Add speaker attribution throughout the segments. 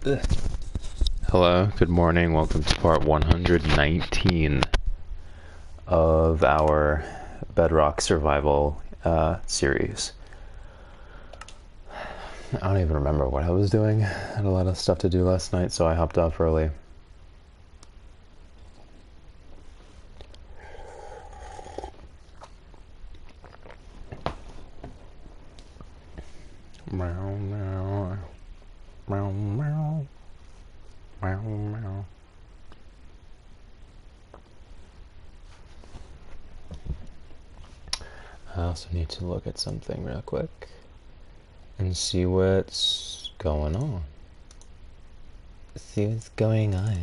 Speaker 1: Ugh. Hello, good morning, welcome to part 119 of our Bedrock Survival series. I don't even remember what I was doing. I had a lot of stuff to do last night, so I hopped off early. Meow, meow. Meow, meow. Meow, meow. I also need to look at something real quick and see what's going on. See what's going on.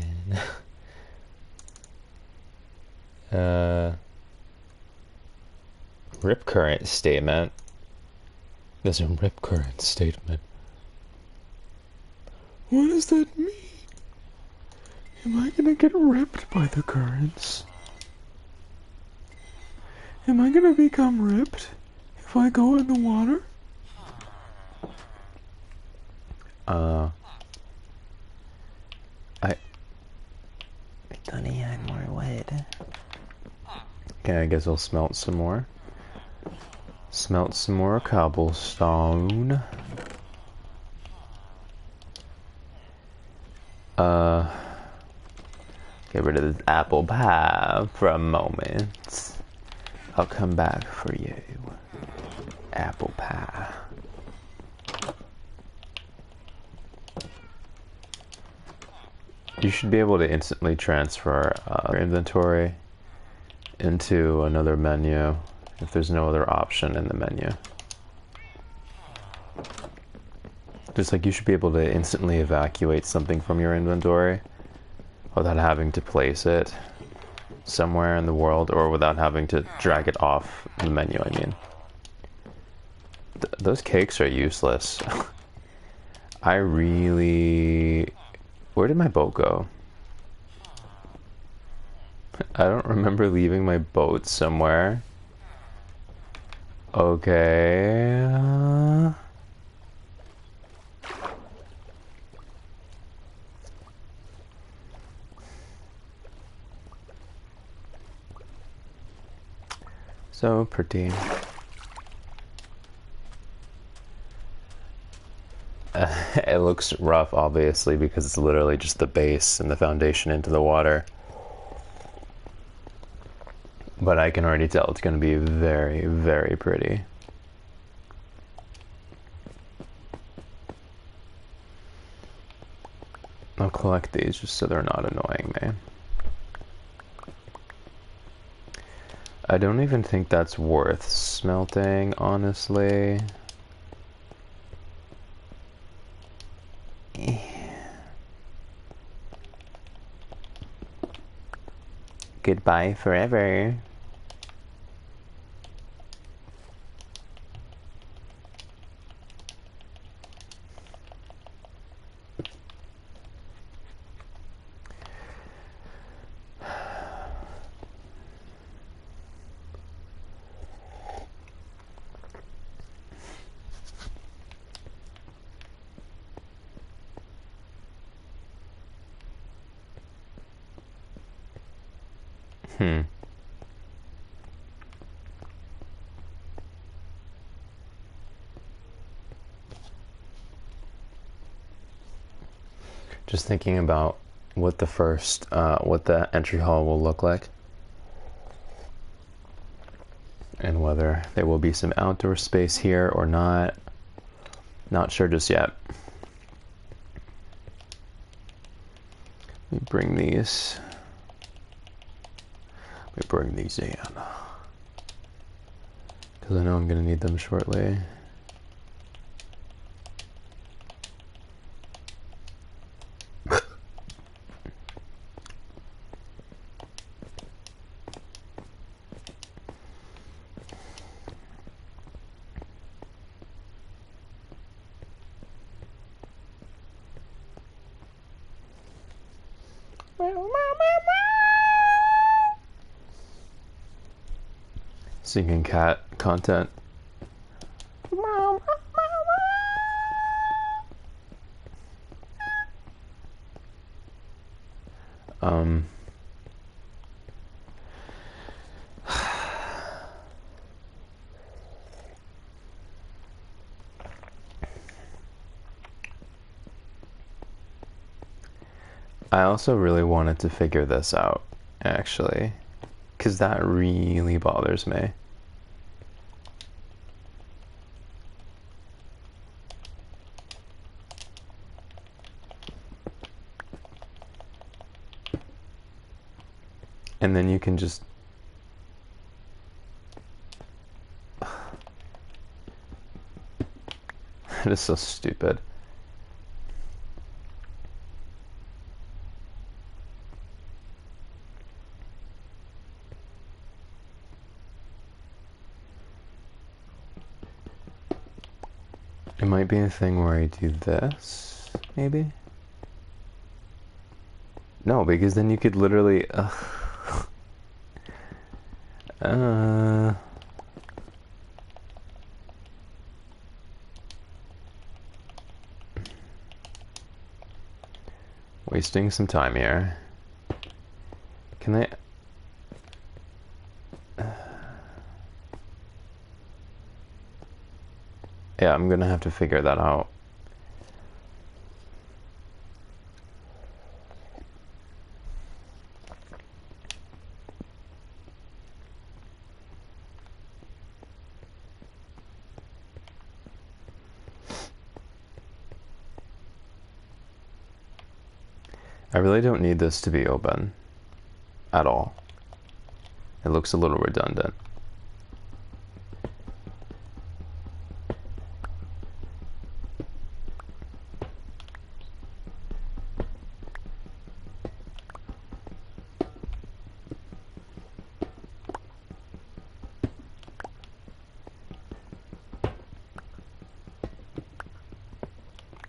Speaker 1: Rip current statement. There's a rip current statement. What does that mean? Am I gonna get ripped by the currents? Am I gonna become ripped if I go in the water? I thought he had more wood. Okay, I guess I'll smelt some more. Smelt some more cobblestone. Get rid of this apple pie for a moment. I'll come back for you. Apple pie. You should be able to instantly transfer your inventory into another menu if there's no other option in the menu. Just like you should be able to instantly evacuate something from your inventory without having to place it somewhere in the world, or without having to drag it off the menu, I mean. Those cakes are useless. I really... Where did my boat go? I don't remember leaving my boat somewhere. Okay. So pretty. It looks rough, obviously, because it's literally just the base and the foundation into the water. But I can already tell it's going to be very, very pretty. I'll collect these just so they're not annoying me. I don't even think that's worth smelting, honestly. Goodbye forever. Just thinking about what the first, what the entry hall will look like. And whether there will be some outdoor space here or not. Not sure just yet. Let me bring these. Let me bring these in. Because I know I'm going to need them shortly. Singing cat content. Um, I also really wanted to figure this out, actually, because that really bothers me. And then you can just... It is so stupid. It might be a thing where I do this, maybe? No, because then you could literally... Wasting some time here. Can I... Yeah, I'm gonna have to figure that out. I really don't need this to be open at all. It looks a little redundant.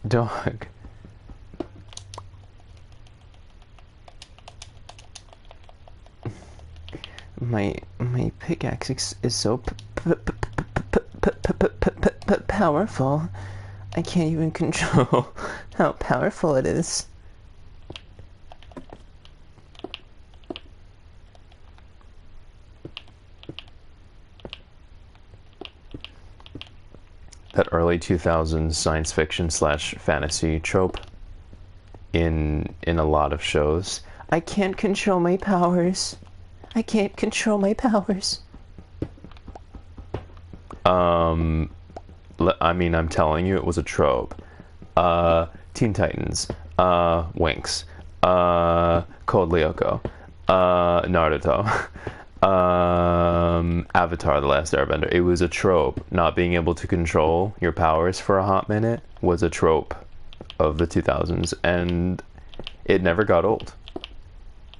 Speaker 1: Dog. My pickaxe is so powerful. I can't even control how powerful it is. That early 2000s science fiction slash fantasy trope in a lot of shows. I can't control my powers. I can't control my powers. I mean, I'm telling you, it was a trope. Teen Titans, Winx, Code Lyoko, Naruto, Avatar: The Last Airbender. It was a trope. Not being able to control your powers for a hot minute was a trope of the 2000s, and it never got old.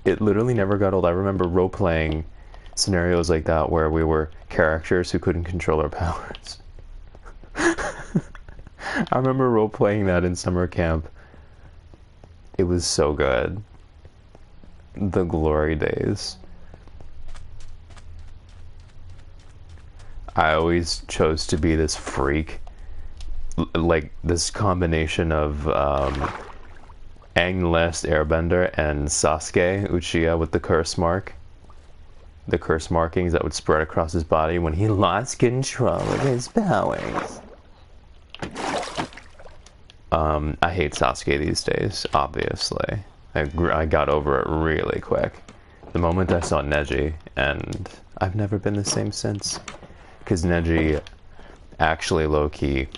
Speaker 1: It literally never got old. I remember role-playing scenarios like that where we were characters who couldn't control our powers. I remember role-playing that in summer camp. It was so good. The glory days. I always chose to be this freak. Like, this combination of, Aang the Last Airbender and Sasuke Uchiha with the curse mark. The curse markings that would spread across his body when he lost control of his powers. I hate Sasuke these days, obviously. I got over it really quick. The moment I saw Neji, and I've never been the same since. Because Neji, actually low-key,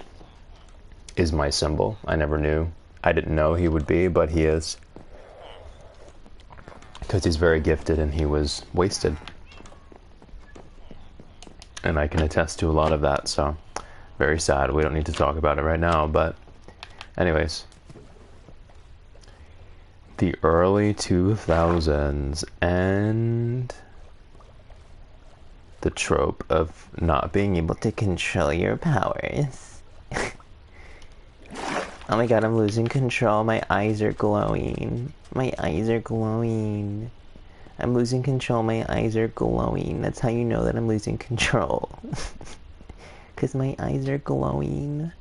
Speaker 1: is my symbol. I never knew. I didn't know he would be, but he is. Because he's very gifted and he was wasted. And I can attest to a lot of that, so very sad. We don't need to talk about it right now, but anyways. The early 2000s and the trope of not being able to control your powers. Oh my god, I'm losing control. My eyes are glowing. My eyes are glowing. I'm losing control. My eyes are glowing. That's how you know that I'm losing control. Because my eyes are glowing.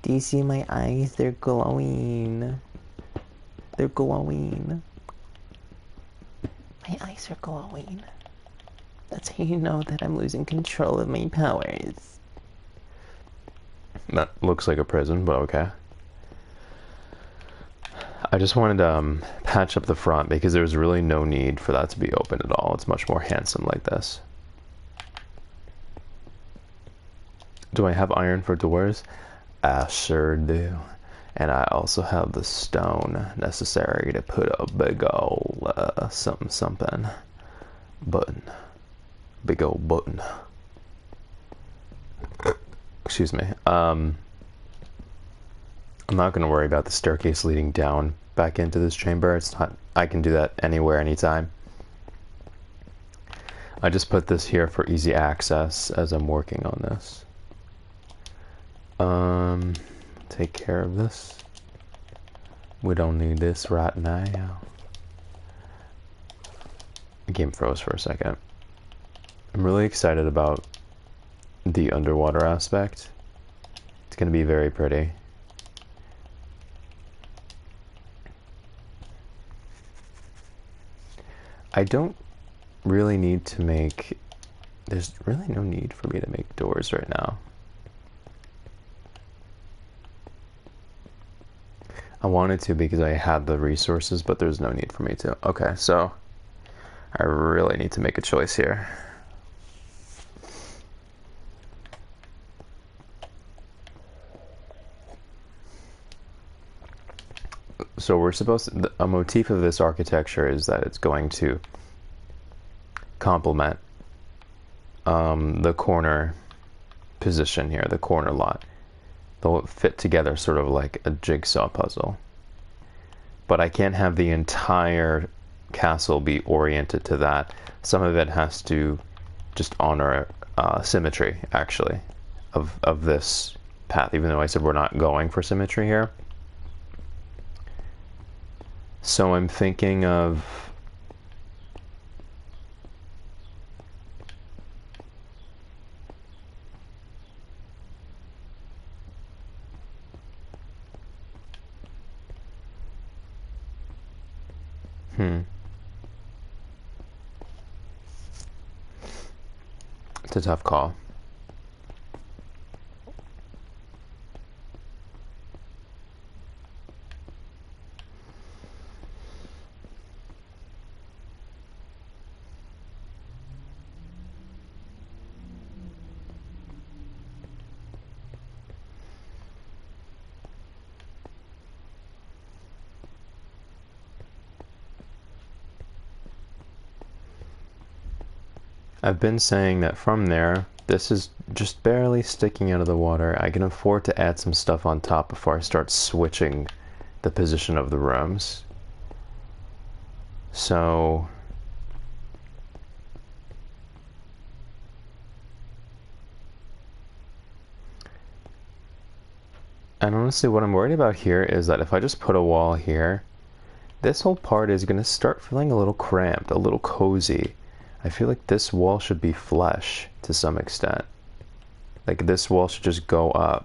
Speaker 1: Do you see my eyes? They're glowing. They're glowing. My eyes are glowing. That's how you know that I'm losing control of my powers. That looks like a prison, but okay. I just wanted to patch up the front because there's really no need for that to be open at all. It's much more handsome like this. Do I have iron for doors? I sure do. And I also have the stone necessary to put a big ol' something button. Big old button. Excuse me. I'm not going to worry about the staircase leading down back into this chamber. It's not. I can do that anywhere, anytime. I just put this here for easy access as I'm working on this. Take care of this. We don't need this right now. The game froze for a second. I'm really excited about the underwater aspect. It's going to be very pretty. I don't really need to make... There's really no need for me to make doors right now. I wanted to because I had the resources, but there's no need for me to. Okay, so I really need to make a choice here. So we're supposed to, a motif of this architecture is that it's going to complement the corner position here, the corner lot. They'll fit together sort of like a jigsaw puzzle. But I can't have the entire castle be oriented to that. Some of it has to just honor symmetry, actually, of this path, even though I said we're not going for symmetry here. So I'm thinking of... It's a tough call. I've been saying that from there, this is just barely sticking out of the water. I can afford to add some stuff on top before I start switching the position of the rooms. So... And honestly, what I'm worried about here is that if I just put a wall here, this whole part is going to start feeling a little cramped, a little cozy. I feel like this wall should be flush to some extent. Like this wall should just go up.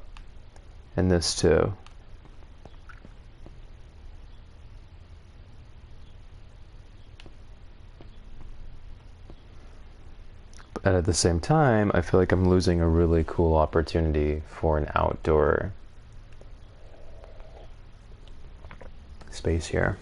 Speaker 1: And this too. But at the same time, I feel like I'm losing a really cool opportunity for an outdoor space here.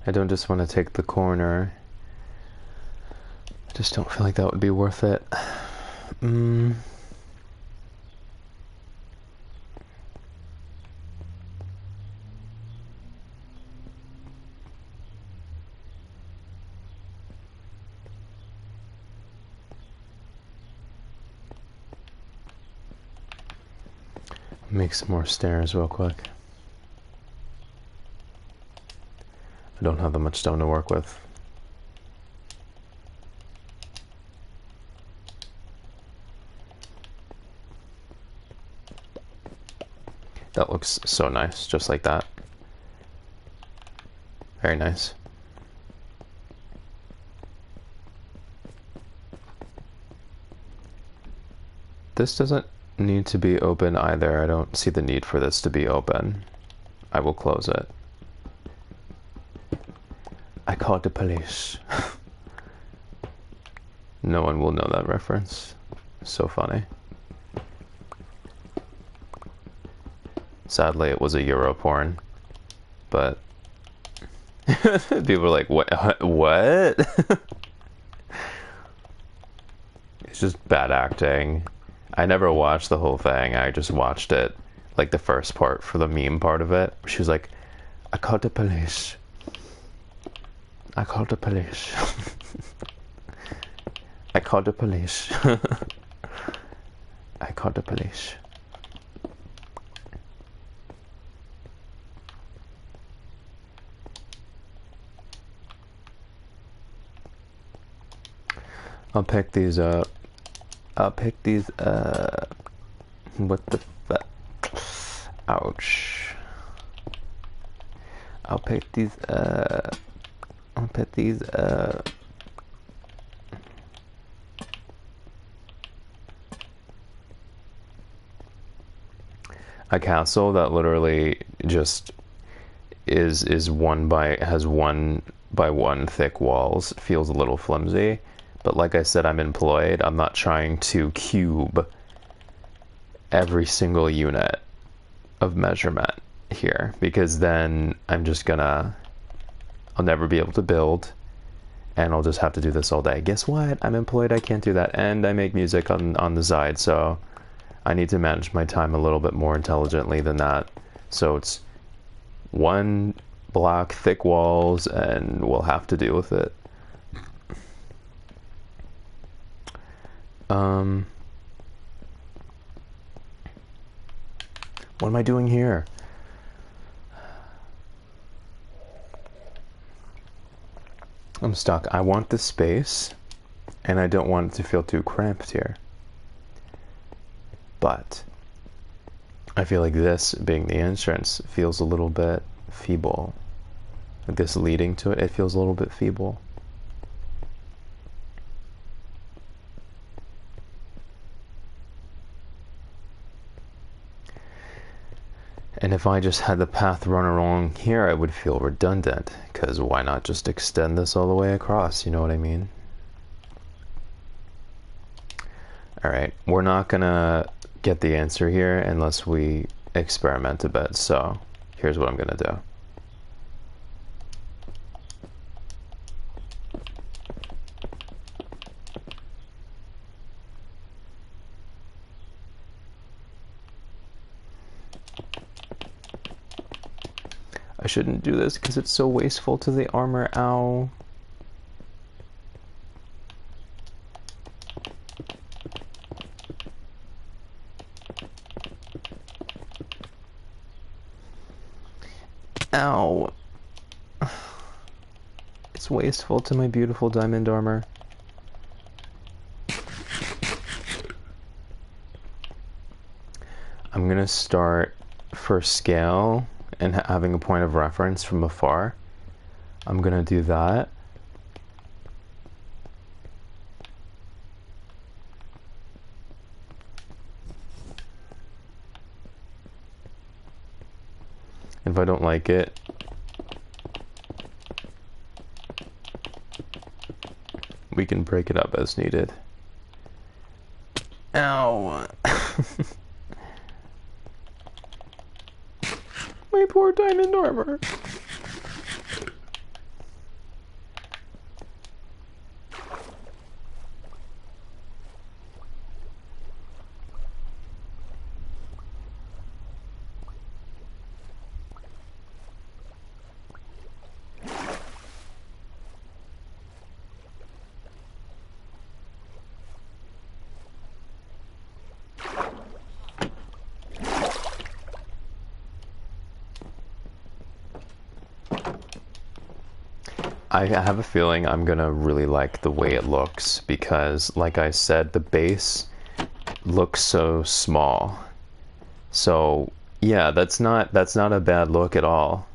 Speaker 1: I don't just want to take the corner. I just don't feel like that would be worth it. Make some more stairs real quick. I don't have that much stone to work with. That looks so nice, just like that. Very nice. This doesn't need to be open either. I don't see the need for this to be open. I will close it. I called the police. No one will know that reference. So funny. Sadly, it was a Euro porn, but people were like, "What? What?" It's just bad acting. I never watched the whole thing. I just watched it, like the first part for the meme part of it. She was like, "I called the police. I called the police. I called the police. I called the police." I'll pick these up. I'll pick these up. What the fuck? Ouch. I'll pick these up. I'll pick these up. A castle that literally just is one by has one by one thick walls feels a little flimsy. But like I said, I'm employed. I'm not trying to cube every single unit of measurement here, because then I'm just gonna, I'll never be able to build, and I'll just have to do this all day. Guess what? I'm employed. I can't do that. And I make music on the side, so I need to manage my time a little bit more intelligently than that. So it's one block thick walls, and we'll have to deal with it. What am I doing here? I'm stuck. I want the space, and I don't want it to feel too cramped here. But I feel like this being the entrance feels a little bit feeble. Like this leading to it, it feels a little bit feeble. And if I just had the path run along here, I would feel redundant, because why not just extend this all the way across, you know what I mean? Alright, we're not gonna get the answer here unless we experiment a bit, so here's what I'm gonna do. I shouldn't do this because it's so wasteful to the armor. Ow. Ow. It's wasteful to my beautiful diamond armor. I'm gonna start for scale and having a point of reference from afar. I'm gonna do that. If I don't like it, we can break it up as needed. Ow! My poor diamond armor. I have a feeling I'm gonna really like the way it looks because, like I said, the base looks so small. So yeah, that's not a bad look at all.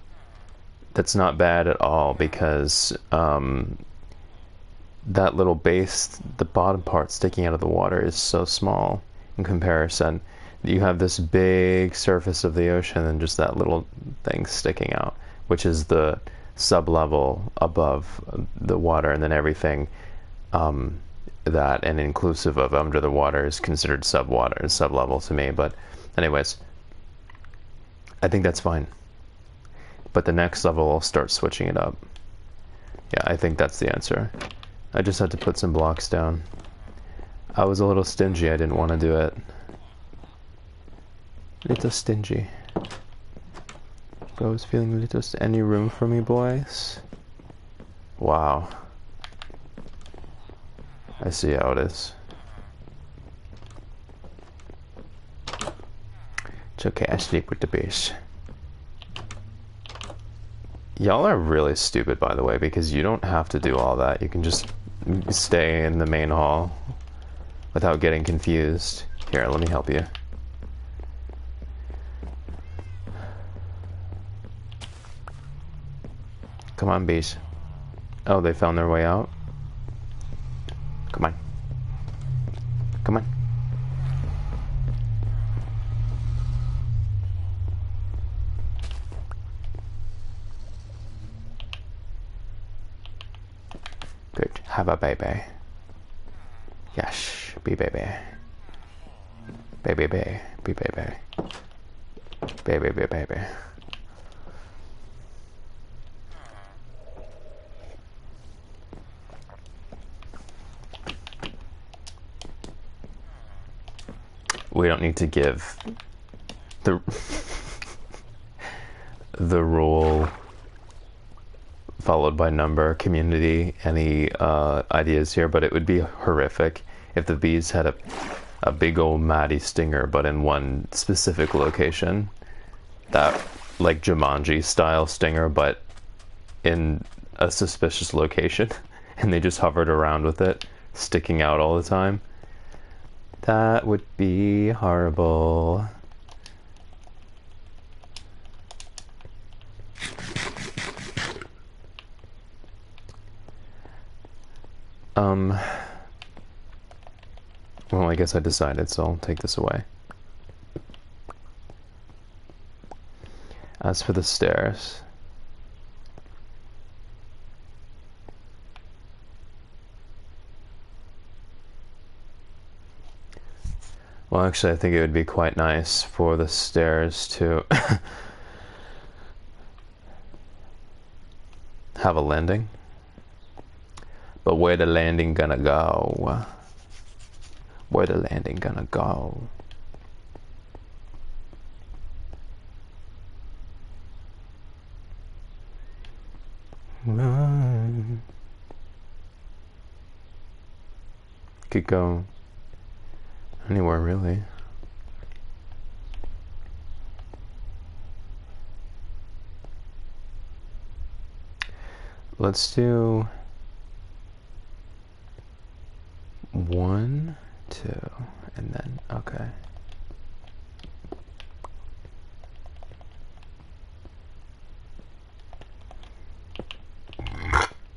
Speaker 1: That's not bad at all because that little base, the bottom part sticking out of the water, is so small in comparison. you have this big surface of the ocean and just that little thing sticking out, which is the sub-level above the water, and then everything that and inclusive of under the water is considered sub-level to me. But anyways, I think that's fine. But the next level I'll start switching it up. Yeah, I think that's the answer. I just had to put some blocks down. I was a little stingy, I didn't want to do it. Little stingy. I was feeling a little... Any room for me, boys? Wow. I see how it is. It's okay, I sleep with the base. Y'all are really stupid, by the way, because you don't have to do all that. You can just stay in the main hall without getting confused. Here, let me help you. Come on, bees. Oh, they found their way out? Come on. Come on. Good. Have a baby. Yes, be baby. Baby, baby, be baby. Baby, be baby. We don't need to give the the rule followed by number community any ideas here, but it would be horrific if the bees had a big old Maddie stinger, but in one specific location. That, like Jumanji style stinger, but in a suspicious location, and they just hovered around with it, sticking out all the time. That would be horrible. Well, I guess I decided, so I'll take this away. As for the stairs, well, actually, I think it would be quite nice for the stairs to have a landing. But where the landing gonna go? Where the landing gonna go? Run. Could go anywhere, really. Let's do 1, 2, and then, okay.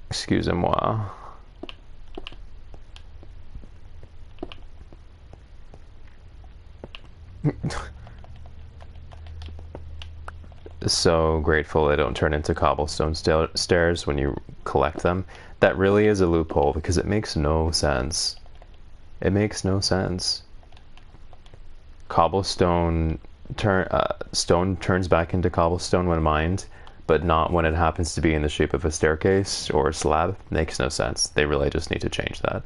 Speaker 1: Excusez-moi. So grateful they don't turn into cobblestone stairs when you collect them. That really is a loophole because it makes no sense. It makes no sense. Cobblestone stone turns back into cobblestone when mined, but not when it happens to be in the shape of a staircase or a slab. Makes no sense. They really just need to change that.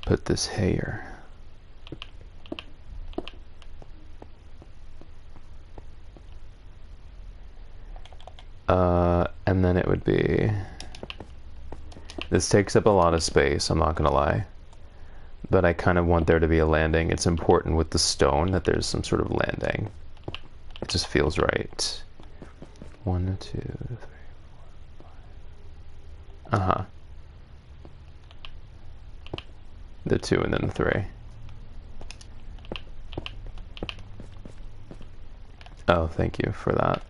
Speaker 1: Put this here. And then it would be... This takes up a lot of space, I'm not gonna lie. But I kind of want there to be a landing. It's important with the stone that there's some sort of landing. It just feels right. 1, 2, 3, 4, 5. Uh-huh. The 2 and then the 3. Oh, thank you for that.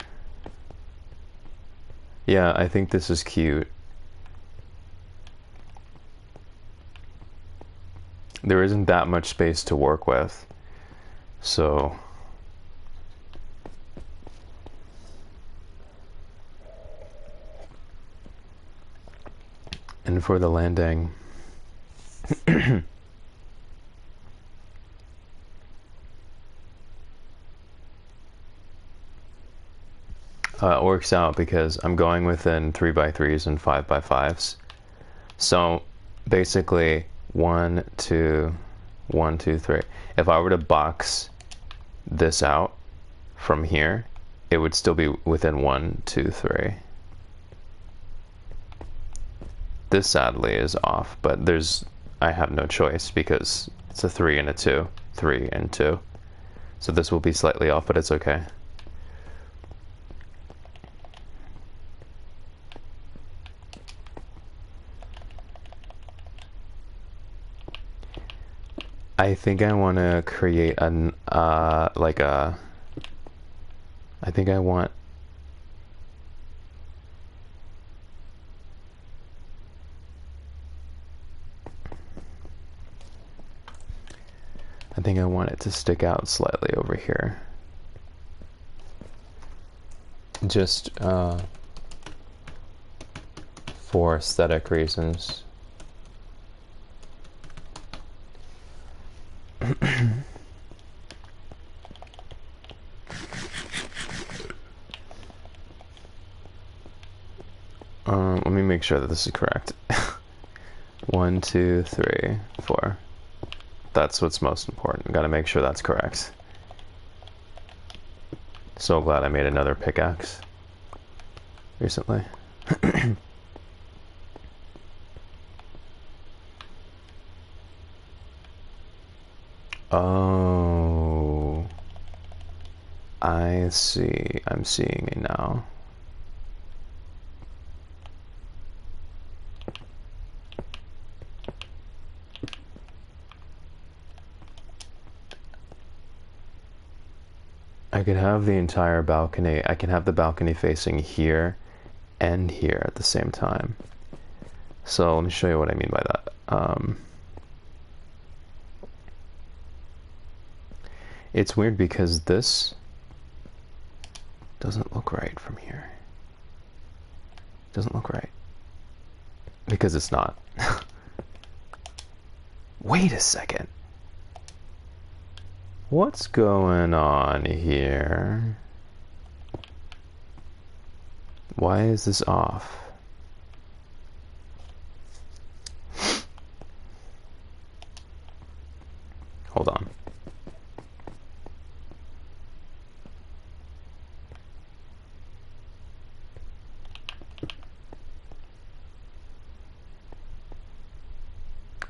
Speaker 1: Yeah, I think this is cute. there isn't that much space to work with. So and for the landing, it works out because I'm going within 3x3s and 5x5s. So basically 1, 2, 1, 2, 3. If I were to box this out from here, it would still be within 1, 2, 3. This sadly is off, but I have no choice because it's a 3 and a 2, 3 and 2. So this will be slightly off, but it's okay. I think I want to create an I think I want it to stick out slightly over here. Just for aesthetic reasons. Let me make sure that this is correct. 1, 2, 3, 4. That's what's most important. Gotta make sure that's correct. So glad I made another pickaxe recently. Oh, I see. I'm seeing it now. I could have the entire balcony. I can have the balcony facing here and here at the same time. So let me show you what I mean by that. It's weird because this doesn't look right from here. Doesn't look right. Because it's not. Wait a second. What's going on here? Why is this off? Hold on.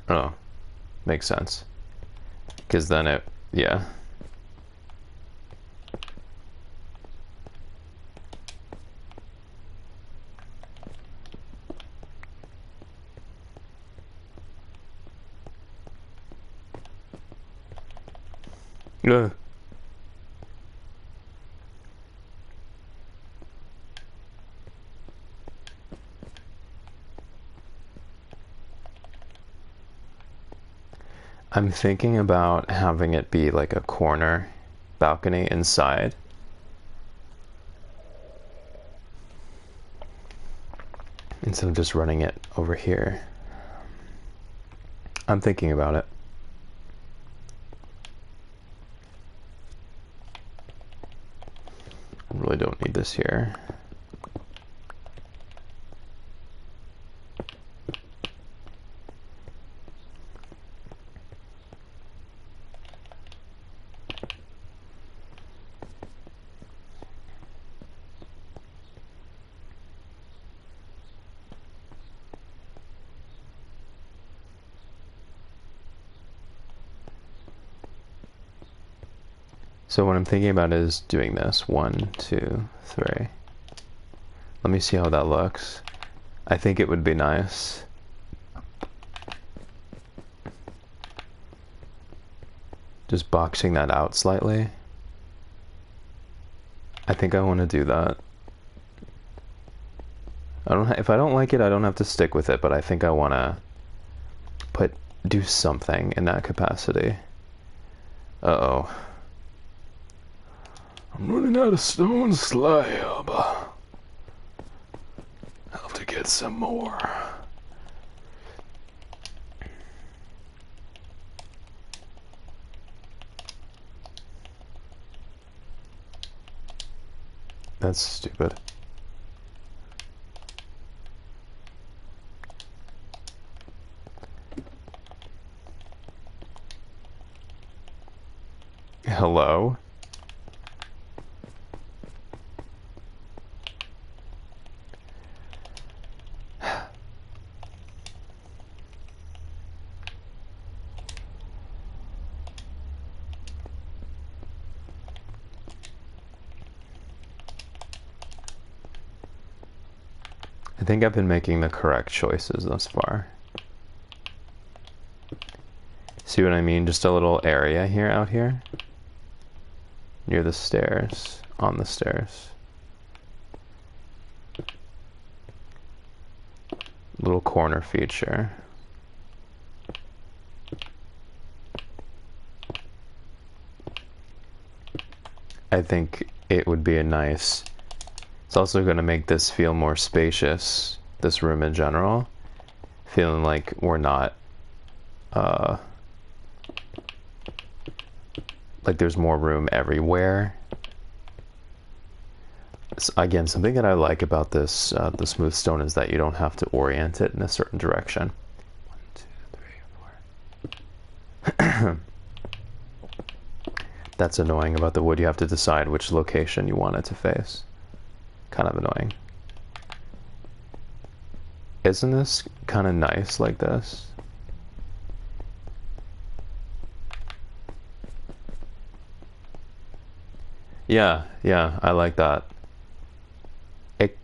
Speaker 1: Oh, makes sense. Because then it, yeah. Ugh. I'm thinking about having it be like a corner balcony inside. Instead of just running it over here. I'm thinking about it. I really don't need this here. So what I'm thinking about is doing this. 1, 2, 3. Let me see how that looks. I think it would be nice. Just boxing that out slightly. I think I want to do that. If I don't like it, I don't have to stick with it, but I think I want to put do something in that capacity. Uh-oh. I'm running out of stone slab. I'll have to get some more. That's stupid. Hello? I think I've been making the correct choices thus far. See what I mean? Just a little area here, out here. Near the stairs. On the stairs. Little corner feature. I think it would be a nice... It's also going to make this feel more spacious, this room in general. Feeling like we're not, like there's more room everywhere. So again, something that I like about this, the smooth stone is that you don't have to orient it in a certain direction. 1, 2, 3, 4. That's annoying about the wood. You have to decide which location you want it to face. Kind of annoying. Isn't this kind of nice like this? Yeah, yeah, I like that. It,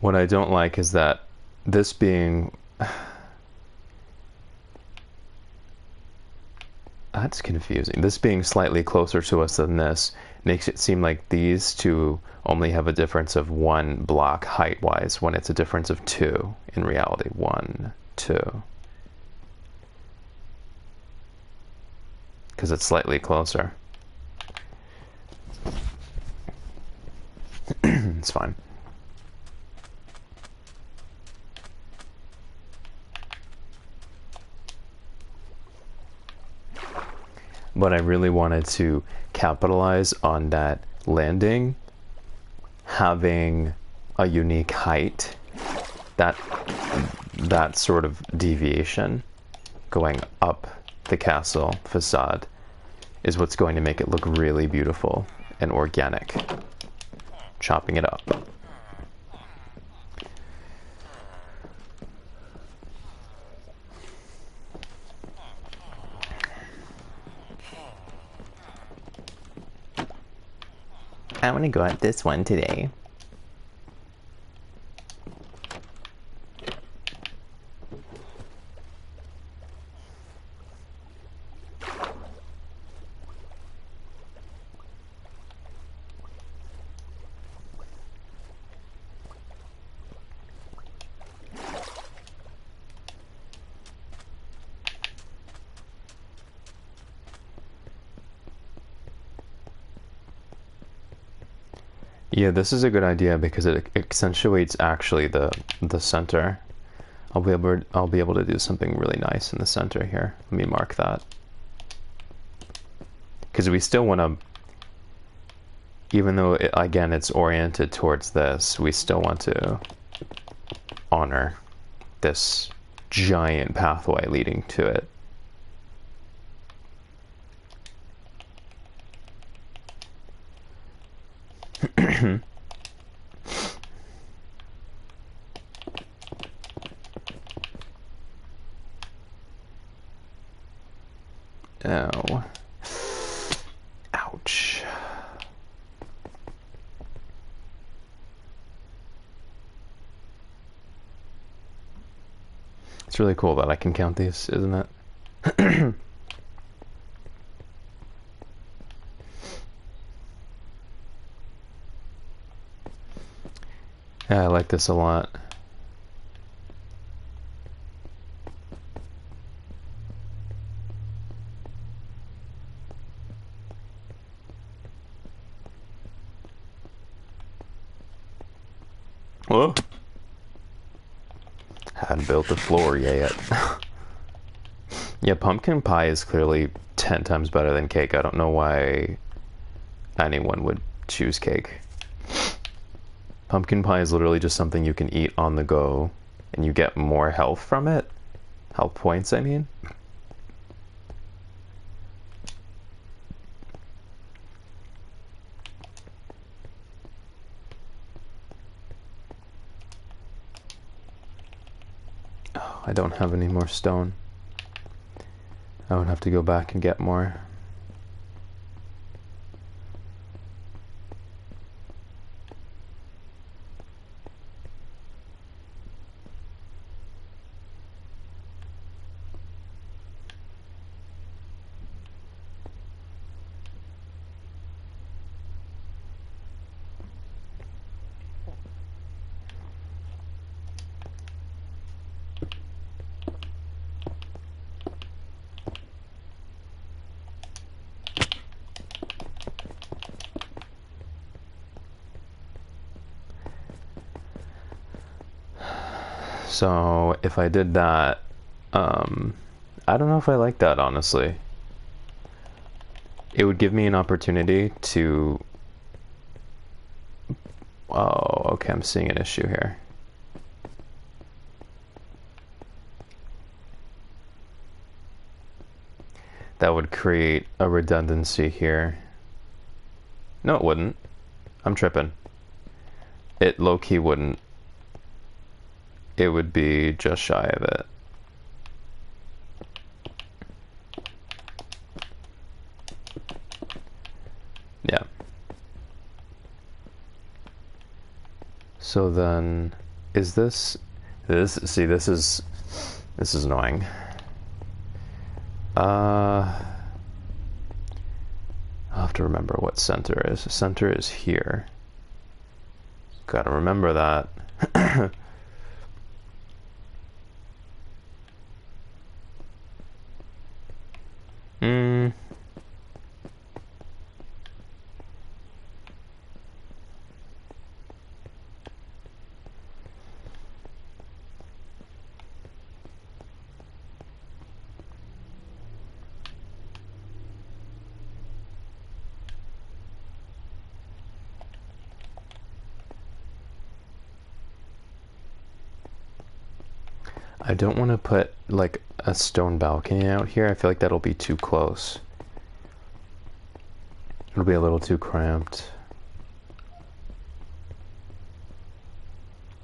Speaker 1: What I don't like is that this being... That's confusing. This being slightly closer to us than this makes it seem like these two only have a difference of 1 block height-wise when it's a difference of 2 in reality. 1, 2. Because it's slightly closer. It's fine. But I really wanted to capitalize on that landing having a unique height. That sort of deviation going up the castle facade is what's going to make it look really beautiful and organic. Chopping it up. I want to go at this one today. Yeah, this is a good idea because it accentuates actually the center. I'll be able to do something really nice in the center here. Let me mark that. Because we still want to, even though again it's oriented towards this, we still want to honor this giant pathway leading to it. Oh. Ouch. It's really cool that I can count these, isn't it? Yeah, I like this a lot. Whoa. Hadn't built the floor yet. Yeah, pumpkin pie is clearly 10 times better than cake. I don't know why anyone would choose cake. Pumpkin pie is literally just something you can eat on the go, and you get more health from it. Health points, I mean. Oh, I don't have any more stone. I would have to go back and get more. So if I did that, I don't know if I like that, honestly. It would give me an opportunity to... Oh, okay, I'm seeing an issue here. That would create a redundancy here. No, it wouldn't. I'm tripping. It low-key wouldn't. It would be just shy of it. Yeah. So then, is this... See, this is annoying. I'll have to remember what center is. Center is here. Gotta remember that. I don't want to put like a stone balcony out here. I feel like that'll be too close. It'll be a little too cramped.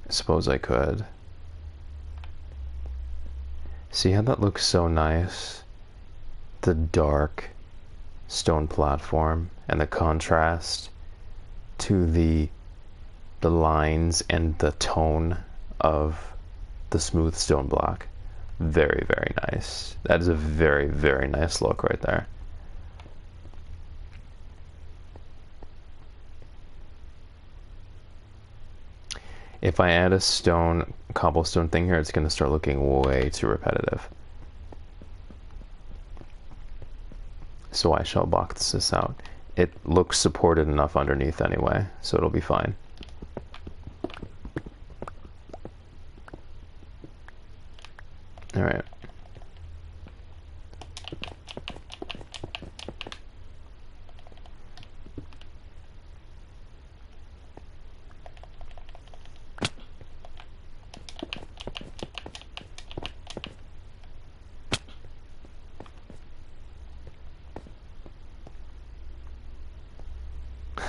Speaker 1: I suppose I could. See how that looks so nice? The dark stone platform and the contrast to the lines and the tone of the smooth stone block. Very, very nice. That is a very, very nice look right there. If I add a cobblestone thing here, it's going to start looking way too repetitive. So I shall box this out. It looks supported enough underneath anyway, so it'll be fine. All right.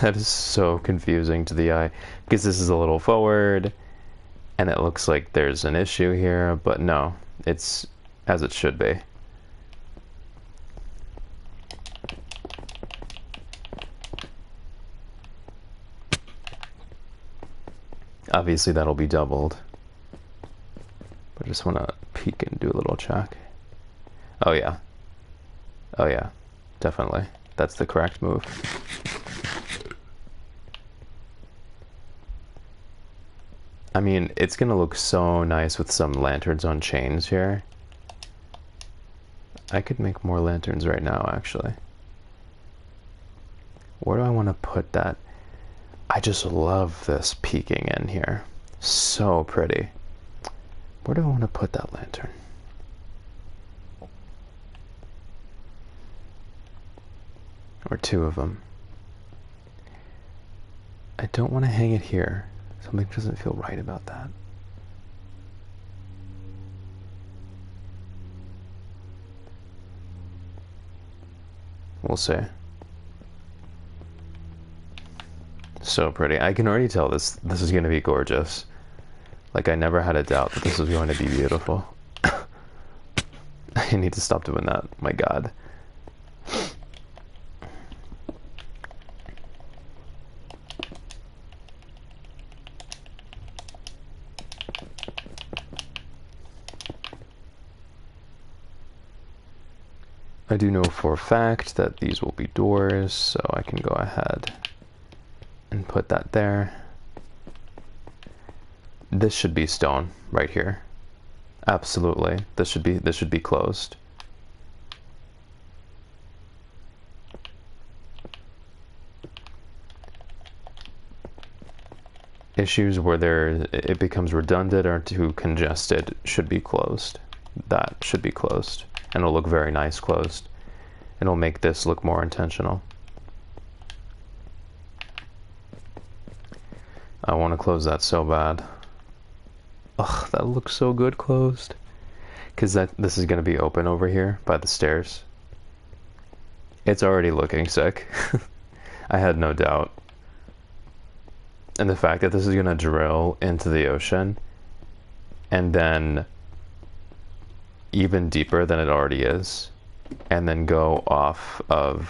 Speaker 1: That is so confusing to the eye, because this is a little forward, and it looks like there's an issue here, but no, it's as it should be. Obviously that'll be doubled, but I just want to peek and do a little check. Oh yeah. Oh yeah, definitely. That's the correct move. I mean, it's gonna look so nice with some lanterns on chains here. I could make more lanterns right now, actually. Where do I want to put that? I just love this peeking in here. So pretty. Where do I want to put that lantern? Or two of them. I don't want to hang it here. Something doesn't feel right about that. We'll see. So pretty. I can already tell this is going to be gorgeous. Like, I never had a doubt that this was going to be beautiful. I need to stop doing that. My God. I do know for a fact that these will be doors, so I can go ahead and put that there. This should be stone right here. Absolutely. This should be closed. Issues where it becomes redundant or too congested should be closed. That should be closed. And it'll look very nice closed. It'll make this look more intentional. I want to close that so bad. Ugh, that looks so good closed. Because this is going to be open over here by the stairs. It's already looking sick. I had no doubt. And the fact that this is going to drill into the ocean and then even deeper than it already is, and then go off of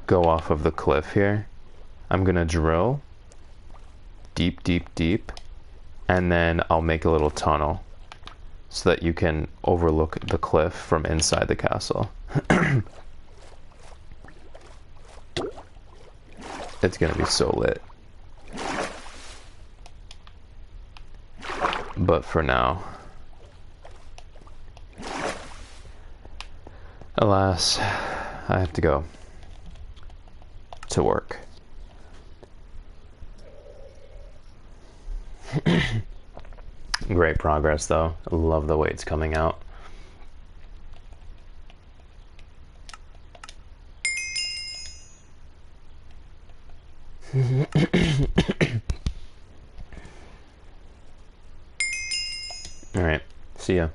Speaker 1: the cliff here. I'm gonna drill deep, deep, deep, and then I'll make a little tunnel so that you can overlook the cliff from inside the castle. It's gonna be so lit. But for now, alas, I have to go to work. Great progress though. I love the way it's coming out. All right, see ya.